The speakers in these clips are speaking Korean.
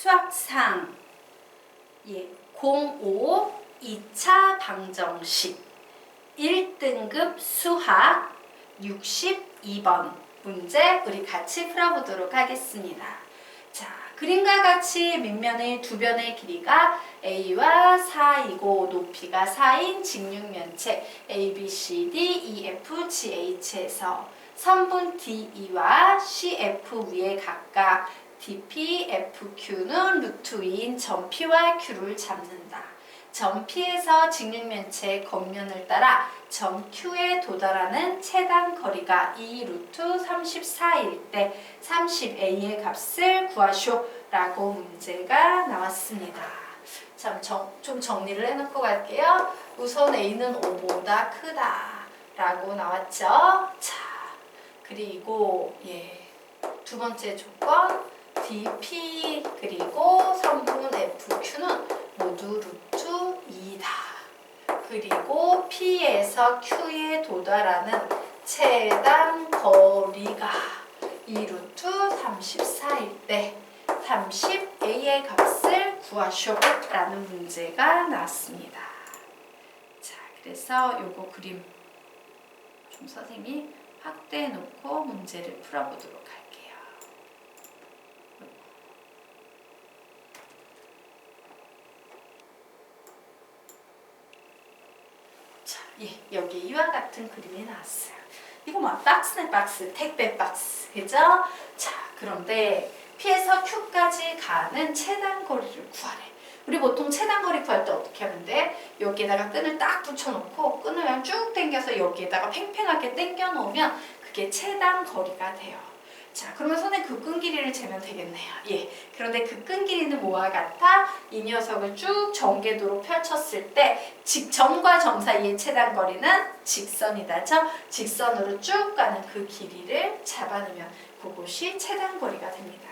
수학상 05 2차 방정식 1등급 수학 62번 문제 우리 같이 풀어보도록 하겠습니다. 자, 그림과 같이 밑면의 두 변의 길이가 A와 4이고 높이가 4인 직육면체 ABCD EF GH에서 선분 DE와 CF 위에 각각 DP, FQ는 루트 2인 점 P와 Q를 잡는다. 점 P에서 직육면체의 겉면을 따라 점 Q에 도달하는 최단 거리가 2 루트 34일 때 30A의 값을 구하쇼 라고 문제가 나왔습니다. 참 좀 정리를 해놓고 갈게요. 우선 A는 5보다 크다 라고 나왔죠. 자, 그리고 두 번째 조건 DP 그리고 선분 FQ는 모두 루트 2다. 그리고 P에서 Q에 도달하는 최단 거리가 2 루트 34일 때 30A의 값을 구하쇼 라는 문제가 나왔습니다. 자, 그래서 요거 그림 좀 선생님이 확대해 놓고 문제를 풀어보도록 할게요. 자, 여기 이와 같은 그림이 나왔어요. 이거 막 박스네 박스, 택배 박스, 그죠? 자, 그런데 P에서 Q까지 가는 최단 거리를 구하래. 우리 보통 최단 거리 구할 때 어떻게 하면 돼? 여기에다가 끈을 딱 붙여놓고 끈을 그냥 쭉 당겨서 여기에다가 팽팽하게 당겨 놓으면 그게 최단 거리가 돼요. 자, 그러면 손에 그 끈 길이를 재면 되겠네요. 그런데 그 끈 길이는 뭐와 같아? 이 녀석을 쭉 전개도로 펼쳤을 때 직점과 점 사이의 최단 거리는 직선이다죠? 직선으로 쭉 가는 그 길이를 잡아내면 그것이 최단 거리가 됩니다.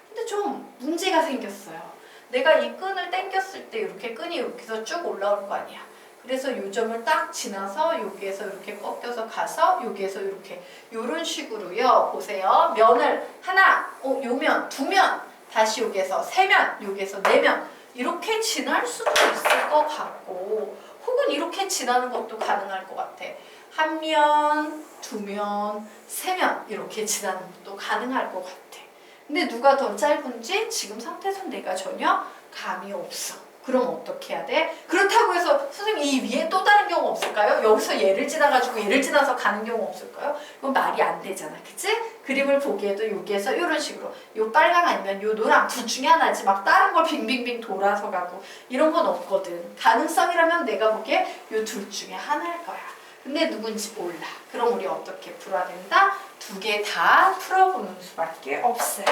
근데 좀 문제가 생겼어요. 내가 이 끈을 당겼을 때 이렇게 끈이 이렇게 해서 쭉 올라올 거 아니야. 그래서 이 점을 딱 지나서 여기에서 이렇게 꺾여서 가서 여기에서 이렇게 이런 식으로요. 보세요. 면을 하나, 요면, 두 면, 다시 여기에서 세 면, 여기에서 네 면 이렇게 지날 수도 있을 것 같고 혹은 이렇게 지나는 것도 가능할 것 같아. 한 면, 두 면, 세 면 이렇게 지나는 것도 가능할 것 같아. 근데 누가 더 짧은지 지금 상태에서는 내가 전혀 감이 없어. 그럼 어떻게 해야 돼? 그렇다고 해서 선생님 이 위에 또 다른 경우 없을까요? 여기서 얘를 지나가지고 얘를 지나서 가는 경우 없을까요? 이건 말이 안 되잖아. 그치? 그림을 보기에도 여기에서 이런 식으로 요 빨강 아니면 요 노랑 둘 중에 하나지 막 다른 걸 빙빙빙 돌아서 가고 이런 건 없거든. 가능성이라면 내가 보기에 요 둘 중에 하나일 거야. 근데 누군지 몰라. 그럼 우리 어떻게 풀어야 된다? 두 개 다 풀어보는 수밖에 없어요.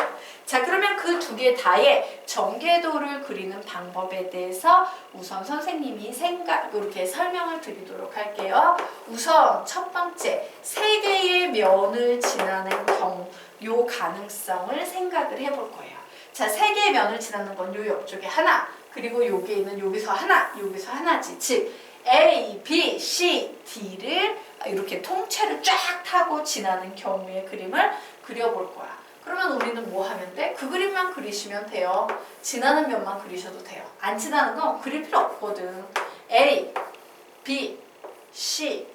자, 그러면 그 두 개 다의 전개도를 그리는 방법에 대해서 우선 선생님이 이렇게 설명을 드리도록 할게요. 우선 첫 번째, 세 개의 면을 지나는 경우 요 가능성을 생각을 해볼 거예요. 자, 세 개의 면을 지나는 건 요 옆쪽에 하나, 그리고 여기에 있는 여기서 하나, 여기서 하나지. 즉 A, B, C, D를 이렇게 통째로 쫙 타고 지나는 경우의 그림을 그려볼 거야. 그러면 우리는 뭐 하면 돼? 그 그림만 그리시면 돼요. 지나는 면만 그리셔도 돼요. 안 지나는 건 그릴 필요 없거든. A, B, C,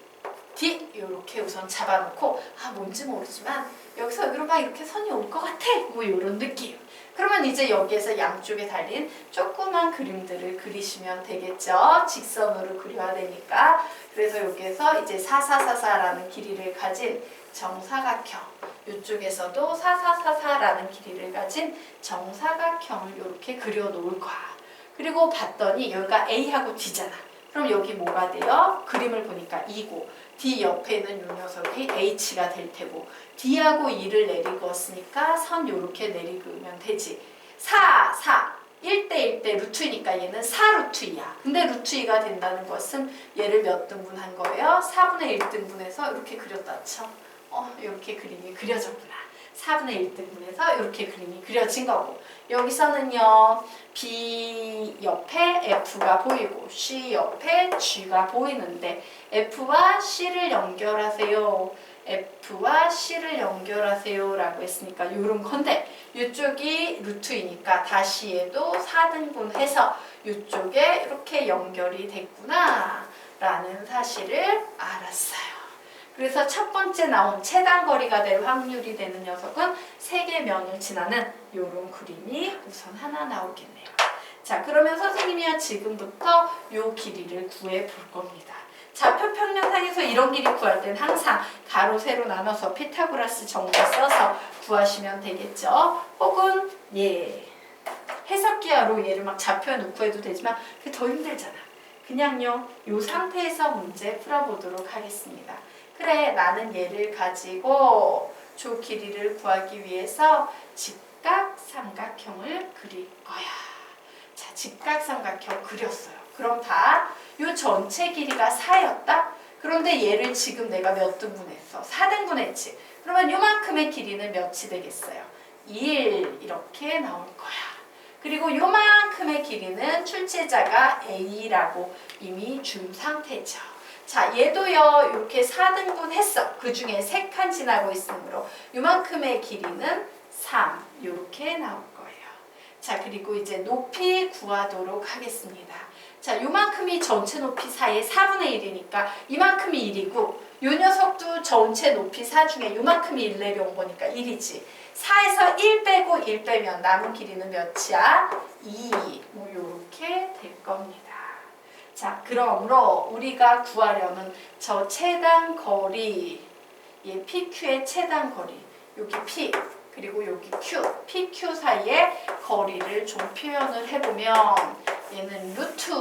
D 이렇게 우선 잡아놓고 뭔지 모르지만 여기서 여기로 막 이렇게 선이 올 것 같아. 뭐 이런 느낌. 그러면 이제 여기에서 양쪽에 달린 조그만 그림들을 그리시면 되겠죠. 직선으로 그려야 되니까. 그래서 여기에서 이제 4444라는 길이를 가진 정사각형, 이쪽에서도 4444라는 길이를 가진 정사각형을 이렇게 그려 놓을 거야. 그리고 봤더니 여기가 A하고 D잖아. 그럼 여기 뭐가 돼요? 그림을 보니까 2고 D 옆에 있는 이 녀석이 H가 될 테고 D하고 2를 내리고었으니까 선 요렇게 내리면 되지. 4, 1대 1대 루트이니까 얘는 4루트 2야. 근데 루트 2가 된다는 것은 얘를 몇 등분한 거예요? 4분의 1등분해서 이렇게 그렸다 쳐. 이렇게 그림이 그려졌구나. 4분의 1등분해서 이렇게 그림이 그려진 거고 여기서는요 B 옆에 F가 보이고 C 옆에 G가 보이는데 F와 C를 연결하세요. F와 C를 연결하세요 라고 했으니까 요런 건데 이쪽이 루트이니까 다시 얘도 4등분 해서 이쪽에 이렇게 연결이 됐구나 라는 사실을 알았어요. 그래서 첫 번째 나온 최단거리가 될 확률이 되는 녀석은 3개 면을 지나는 요런 그림이 우선 하나 나오겠네요. 자, 그러면 선생님이요 지금부터 요 길이를 구해 볼 겁니다. 좌표 평면상에서 이런 길이 구할 땐 항상 가로 세로 나눠서 피타고라스 정리 써서 구하시면 되겠죠. 혹은 해석기하로 얘를 막 좌표에 놓고 해도 되지만 그게 더 힘들잖아. 그냥요 요 상태에서 문제 풀어보도록 하겠습니다. 그래, 나는 얘를 가지고 조 길이를 구하기 위해서 직각삼각형을 그릴 거야. 자, 직각삼각형 그렸어요. 그럼 다 요 전체 길이가 4였다? 그런데 얘를 지금 내가 몇 등분했어? 4등분 했지. 그러면 요만큼의 길이는 몇이 되겠어요? 1 이렇게 나올 거야. 그리고 요만큼의 길이는 출제자가 A라고 이미 준 상태죠. 자, 얘도요 이렇게 4등분 했어. 그 중에 3칸 지나고 있으므로 요만큼의 길이는 3 이렇게 나올 거예요. 자, 그리고 이제 높이 구하도록 하겠습니다. 자, 요만큼이 전체 높이 4의 4분의 1이니까 이만큼이 1이고 요 녀석도 전체 높이 4 중에 요만큼이 1 내려온 거니까 1이지. 4에서 1 빼고 1 빼면 남은 길이는 몇이야? 2. 뭐 요렇게 될 겁니다. 자, 그러므로 우리가 구하려는 저 최단 거리, PQ의 최단 거리, 여기 P 그리고 여기 Q, PQ 사이의 거리를 좀 표현을 해보면 얘는 루트.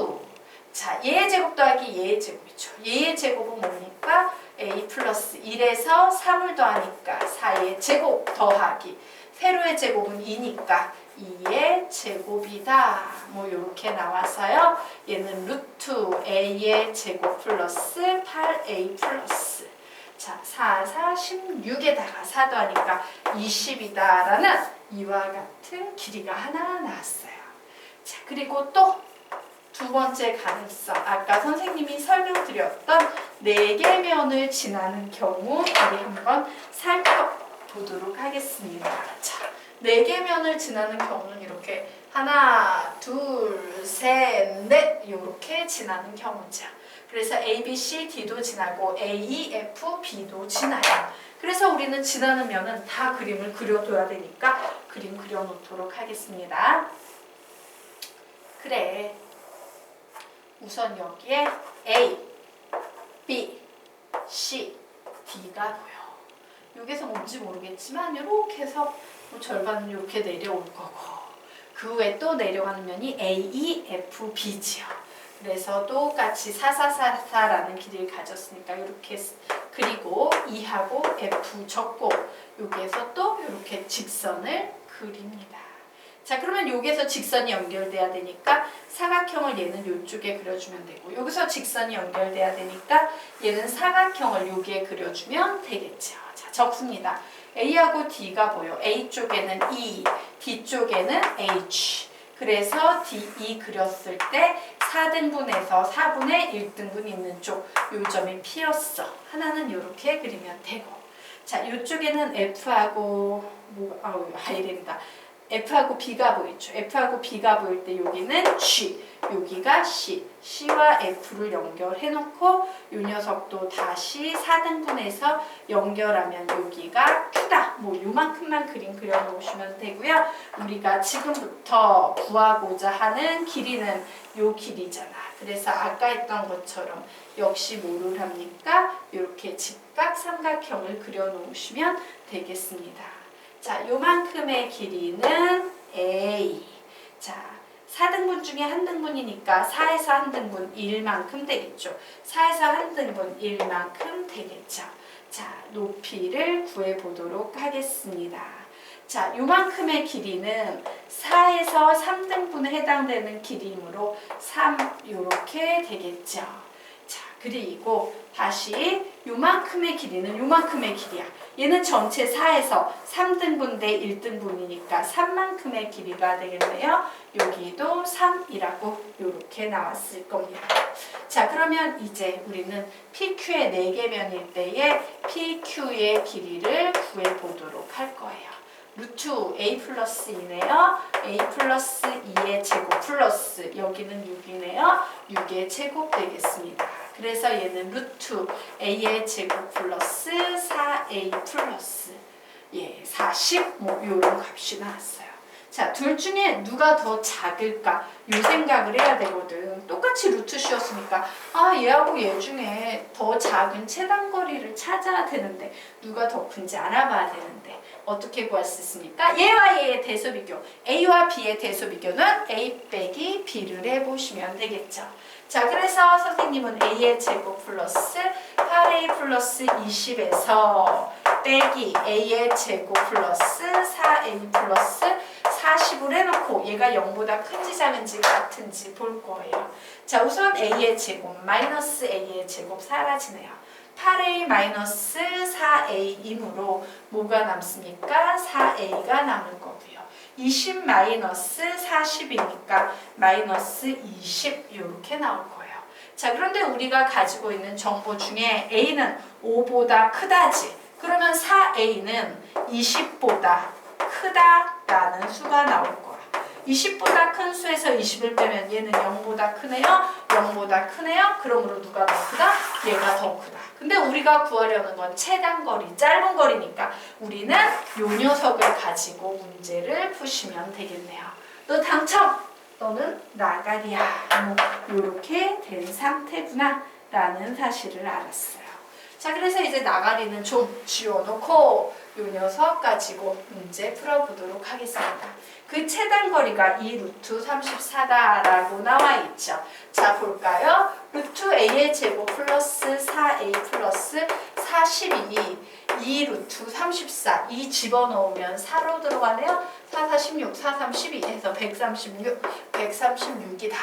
자, 얘의 제곱 더하기 얘의 제곱이죠. 얘의 제곱은 뭡니까? A 플러스 1에서 3을 더하니까 4의 제곱 더하기 세로의 제곱은 2니까 2의 제곱이다. 뭐 이렇게 나와서요. 얘는 루트 A의 제곱 플러스 8A 플러스 자, 4, 4, 16에다가 4 더하니까 20이다라는 이와 같은 길이가 하나 나왔어요. 자, 그리고 또 두 번째 가능성. 아까 선생님이 설명드렸던 4개 면을 지나는 경우 우리 한번 살펴보도록 하겠습니다. 자, 4개 면을 지나는 경우는 이렇게 하나, 둘, 셋, 넷 이렇게 지나는 경우죠. 그래서 A, B, C, D도 지나고 A, E, F, B도 지나요. 그래서 우리는 지나는 면은 다 그림을 그려둬야 되니까 그림 그려놓도록 하겠습니다. 그래. 우선 여기에 A, B, C, D가 보여. 여기서 뭔지 모르겠지만 이렇게 해서 뭐 절반은 이렇게 내려올 거고 그 후에 또 내려가는 면이 A, E, F, B지요. 그래서 똑같이 4,4,4,4라는 길이를 가졌으니까 이렇게 그리고 E하고 F 적고 여기에서 또 이렇게 직선을 그립니다. 자, 그러면 여기에서 직선이 연결돼야 되니까 사각형을 얘는 이쪽에 그려주면 되고 여기서 직선이 연결돼야 되니까 얘는 사각형을 여기에 그려주면 되겠죠. 자, 적습니다. A하고 D가 보여. A 쪽에는 E, D 쪽에는 H. 그래서 D, 그렸을 때 4등분에서 4분의 1등분 있는 쪽 요점이 P였어. 하나는 이렇게 그리면 되고 자, 이쪽에는 F하고 이랬다. F하고 B가 보이죠. F하고 B가 보일 때 여기는 G, 여기가 C. C와 F를 연결해 놓고 이 녀석도 다시 4등분해서 연결하면 여기가 Q다. 뭐 요만큼만 그림 그려 놓으시면 되고요. 우리가 지금부터 구하고자 하는 길이는 요 길이잖아. 그래서 아까 했던 것처럼 역시 뭐를 합니까? 이렇게 직각삼각형을 그려 놓으시면 되겠습니다. 자, 요만큼의 길이는 A. 자, 4등분 중에 1등분이니까 4에서 1등분 1만큼 되겠죠. 4에서 1등분 1만큼 되겠죠. 자, 높이를 구해보도록 하겠습니다. 자, 요만큼의 길이는 4에서 3등분에 해당되는 길이이므로 3 요렇게 되겠죠. 자, 그리고 다시 요만큼의 길이는 요만큼의 길이야. 얘는 전체 4에서 3등분 대 1등분이니까 3만큼의 길이가 되겠네요. 여기도 3이라고 이렇게 나왔을 겁니다. 자, 그러면 이제 우리는 PQ의 4개면일 때에 PQ의 길이를 구해보도록 할 거예요. 루트 A 플러스 2네요. A 플러스 2의 제곱 플러스 여기는 6이네요. 6의 제곱 되겠습니다. 그래서 얘는 루트 A의 제곱 플러스 4A 플러스 40 뭐 요런 값이 나왔어요. 자, 둘 중에 누가 더 작을까? 요 생각을 해야 되거든. 똑같이 루트 씌웠으니까 얘하고 얘 중에 더 작은 최단거리를 찾아야 되는데 누가 더 큰지 알아봐야 되는데 어떻게 구할 수 있습니까? 얘와 얘의 대소 비교, A와 B의 대소 비교는 A 빼기 B를 해보시면 되겠죠. 자, 그래서 선생님은 A의 제곱 플러스 8A 플러스 20에서 빼기 A의 제곱 플러스 4A 플러스 40을 해놓고 얘가 0보다 큰지 작은지 같은지 볼 거예요. 자, 우선 A의 제곱 마이너스 A의 제곱 사라지네요. 8A 마이너스 4A이므로 뭐가 남습니까? 4A가 남을 거고요. 20 마이너스 40이니까 마이너스 20 이렇게 나올 거예요. 자, 그런데 우리가 가지고 있는 정보 중에 A는 5보다 크다지. 그러면 4A는 20보다 크다라는 수가 나올 거야. 20보다 큰 수에서 20을 빼면 얘는 0보다 크네요. 0보다 크네요. 그러므로 누가 더 크다? 얘가 더 크다. 근데 우리가 구하려는 건 최단거리, 짧은 거리니까 우리는 요 녀석을 가지고 문제를 푸시면 되겠네요. 너 당첨! 너는 나가리야. 이렇게 된 상태구나 라는 사실을 알았어요. 자, 그래서 이제 나가리는 좀 지워놓고 요 녀석 가지고 문제 풀어보도록 하겠습니다. 그 최단거리가 2루트 34다라고 나와 있죠. 자, 볼까요? 루트 A의 제곱 플러스 4A 플러스 42 2루트 34 2 집어넣으면 4로 들어가네요. 4, 4, 16, 4, 3, 12 해서 136, 136이다.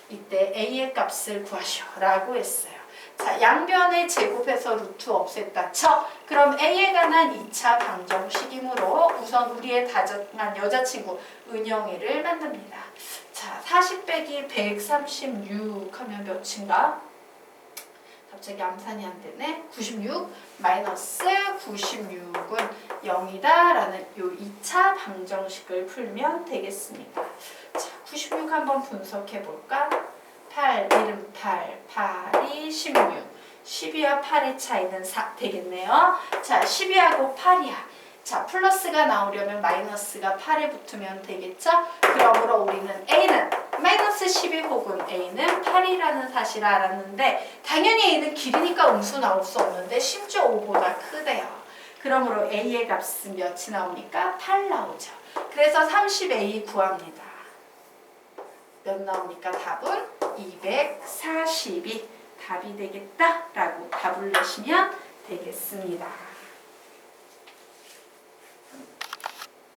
이때 A의 값을 구하시오 라고 했어요. 자, 양변을 제곱해서 루트 없앴다 쳐. 그럼 A에 관한 2차 방정식이므로 우선 우리의 다정한 여자친구 은영이를 만납니다. 자, 40 빼기 136 하면 몇인가? 갑자기 암산이 안 되네. 96 마이너스 96은 0이다 라는 요 2차 방정식을 풀면 되겠습니다. 자, 96 한번 분석해 볼까? 8, 1은 8, 8이 16, 12와 8의 차이는 4 되겠네요. 자, 12하고 8이야. 자, 플러스가 나오려면 마이너스가 8에 붙으면 되겠죠? 그러므로 우리는 A는 마이너스 12 혹은 A는 8이라는 사실을 알았는데 당연히 A는 길이니까 음수 나올 수 없는데 심지어 5보다 크대요. 그러므로 A의 값은 몇이 나오니까 8 나오죠. 그래서 30A 구합니다. 몇 나오니까 답은 242 답이 되겠다라고 답을 내시면 되겠습니다.